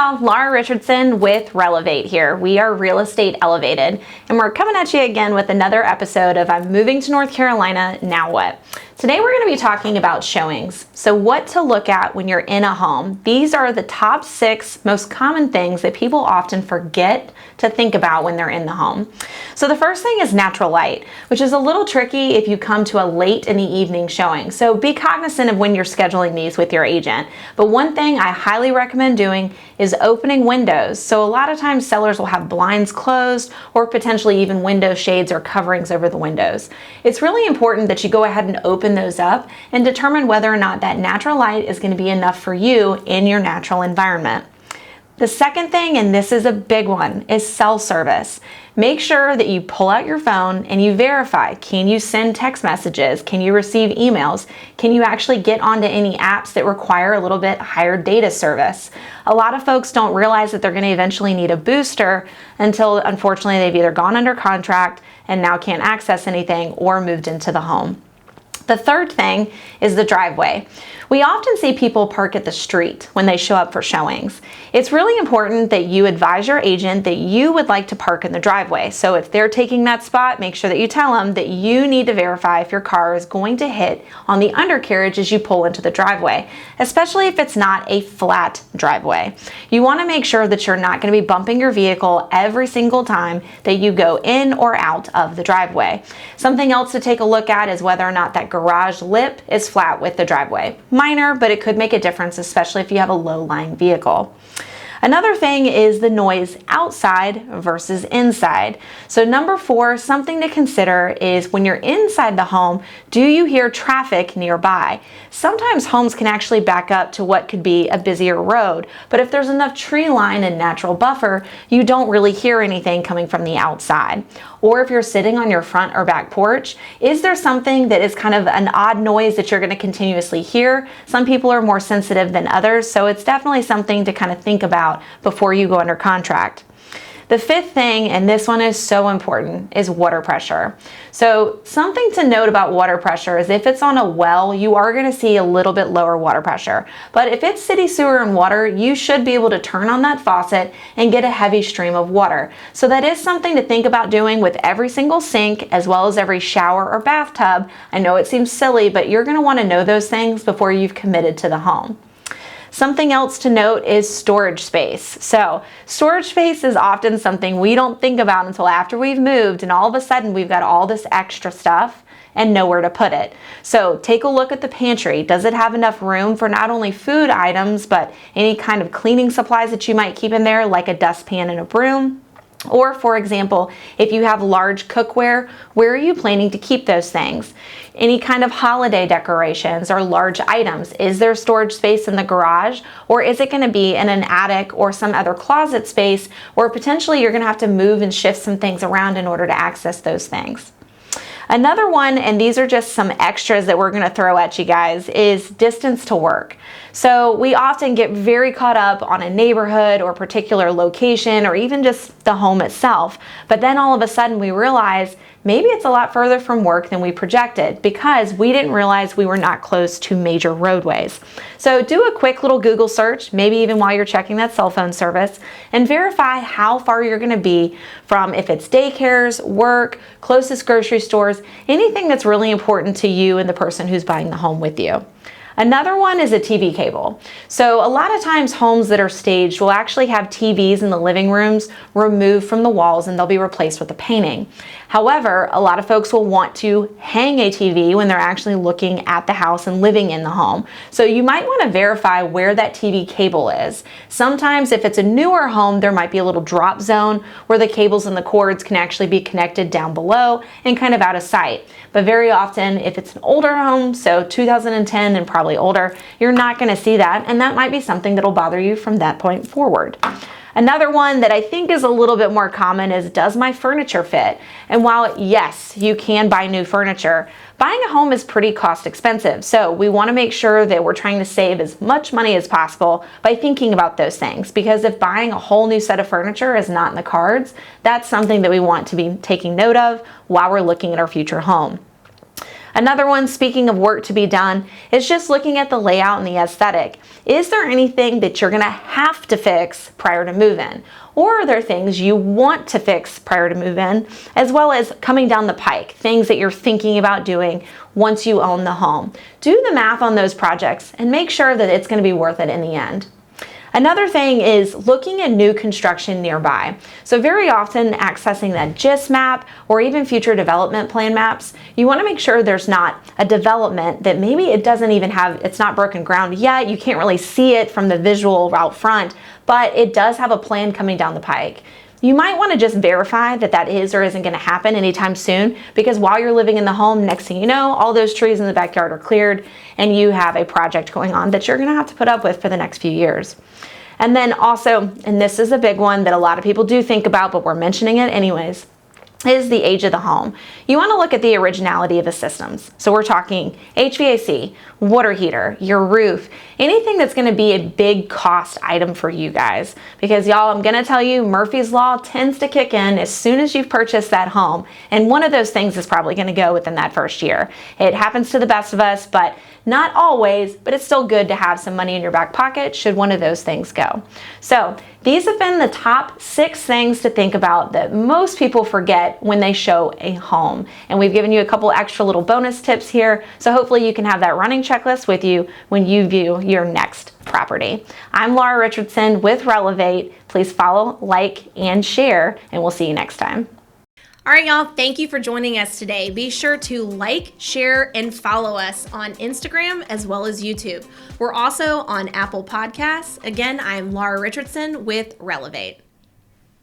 y'all, Laura Richardson with Relevate here. We are Real Estate Elevated, and we're coming at you again with another episode of I'm moving to North Carolina, now what? Today we're going to be talking about showings. So what to look at when you're in a home. These are the top 6 most common things that people often forget to think about when they're in the home. So the first thing is natural light, which is a little tricky if you come to a late in the evening showing. So be cognizant of when you're scheduling these with your agent. But one thing I highly recommend doing is opening windows. So a lot of times sellers will have blinds closed or potentially even window shades or coverings over the windows. It's really important that you go ahead and open those up and determine whether or not that natural light is going to be enough for you in your natural environment. The second thing, and this is a big one, is cell service. Make sure that you pull out your phone and you verify. Can you send text messages? Can you receive emails? Can you actually get onto any apps that require a little bit higher data service? A lot of folks don't realize that they're going to eventually need a booster until, unfortunately, they've either gone under contract and now can't access anything or moved into the home. The third thing is the driveway. We often see people park at the street when they show up for showings. It's really important that you advise your agent that you would like to park in the driveway. So if they're taking that spot, make sure that you tell them that you need to verify if your car is going to hit on the undercarriage as you pull into the driveway, especially if it's not a flat driveway. You want to make sure that you're not going to be bumping your vehicle every single time that you go in or out of the driveway. Something else to take a look at is whether or not that garage lip is flat with the driveway. Minor, but it could make a difference, especially if you have a low-lying vehicle. Another thing is the noise outside versus inside. So number 4, something to consider is when you're inside the home, do you hear traffic nearby? Sometimes homes can actually back up to what could be a busier road, but if there's enough tree line and natural buffer, you don't really hear anything coming from the outside. Or if you're sitting on your front or back porch, is there something that is kind of an odd noise that you're going to continuously hear? Some people are more sensitive than others, so it's definitely something to kind of think about before you go under contract. The 5th thing, and this one is so important, is water pressure. So something to note about water pressure is if it's on a well, you are going to see a little bit lower water pressure. But if it's city sewer and water, you should be able to turn on that faucet and get a heavy stream of water. So that is something to think about doing with every single sink as well as every shower or bathtub. I know it seems silly, but you're going to want to know those things before you've committed to the home. Something else to note is storage space. So storage space is often something we don't think about until after we've moved and all of a sudden we've got all this extra stuff and nowhere to put it. So take a look at the pantry. Does it have enough room for not only food items, but any kind of cleaning supplies that you might keep in there, like a dustpan and a broom? Or, for example, if you have large cookware, where are you planning to keep those things? Any kind of holiday decorations or large items, is there storage space in the garage? Or is it going to be in an attic or some other closet space where potentially you're going to have to move and shift some things around in order to access those things? Another one, and these are just some extras that we're going to throw at you guys, is distance to work. So we often get very caught up on a neighborhood or particular location or even just the home itself. But then all of a sudden we realize maybe it's a lot further from work than we projected because we didn't realize we were not close to major roadways. So do a quick little Google search, maybe even while you're checking that cell phone service, and verify how far you're going to be from if it's daycares, work, closest grocery stores, anything that's really important to you and the person who's buying the home with you. Another one is a TV cable. So a lot of times homes that are staged will actually have TVs in the living rooms removed from the walls and they'll be replaced with a painting. However, a lot of folks will want to hang a TV when they're actually looking at the house and living in the home. So you might want to verify where that TV cable is. Sometimes if it's a newer home, there might be a little drop zone where the cables and the cords can actually be connected down below and kind of out of sight. But very often, if it's an older home, so 2010 and probably older, you're not going to see that, and that might be something that'll bother you from that point forward. Another one that I think is a little bit more common is, does my furniture fit? And while yes, you can buy new furniture, buying a home is pretty cost expensive. So we want to make sure that we're trying to save as much money as possible by thinking about those things. Because if buying a whole new set of furniture is not in the cards, that's something that we want to be taking note of while we're looking at our future home. Another one, speaking of work to be done, is just looking at the layout and the aesthetic. Is there anything that you're gonna have to fix prior to move-in? Or are there things you want to fix prior to move-in, as well as coming down the pike, things that you're thinking about doing once you own the home? Do the math on those projects and make sure that it's gonna be worth it in the end. Another thing is looking at new construction nearby. So very often accessing that GIS map or even future development plan maps, you want to make sure there's not a development that maybe it doesn't even have, it's not broken ground yet, you can't really see it from the visual out front, but it does have a plan coming down the pike. You might want to just verify that that is or isn't going to happen anytime soon, because while you're living in the home, next thing you know, all those trees in the backyard are cleared and you have a project going on that you're going to have to put up with for the next few years. And then also, and this is a big one that a lot of people do think about, but we're mentioning it anyways, is the age of the home. You want to look at the originality of the systems. So we're talking HVAC, water heater, your roof, anything that's going to be a big cost item for you guys. Because y'all, I'm going to tell you, Murphy's Law tends to kick in as soon as you've purchased that home. And one of those things is probably going to go within that first year. It happens to the best of us, but not always, but it's still good to have some money in your back pocket should one of those things go. So these have been the top 6 things to think about that most people forget when they show a home. And we've given you a couple extra little bonus tips here, so hopefully you can have that running checklist with you when you view your next property. I'm Laura Richardson with Relevate. Please follow, like, and share, and we'll see you next time. All right, y'all, thank you for joining us today. Be sure to like, share, and follow us on Instagram as well as YouTube. We're also on Apple Podcasts. Again, I'm Laura Richardson with Relevate.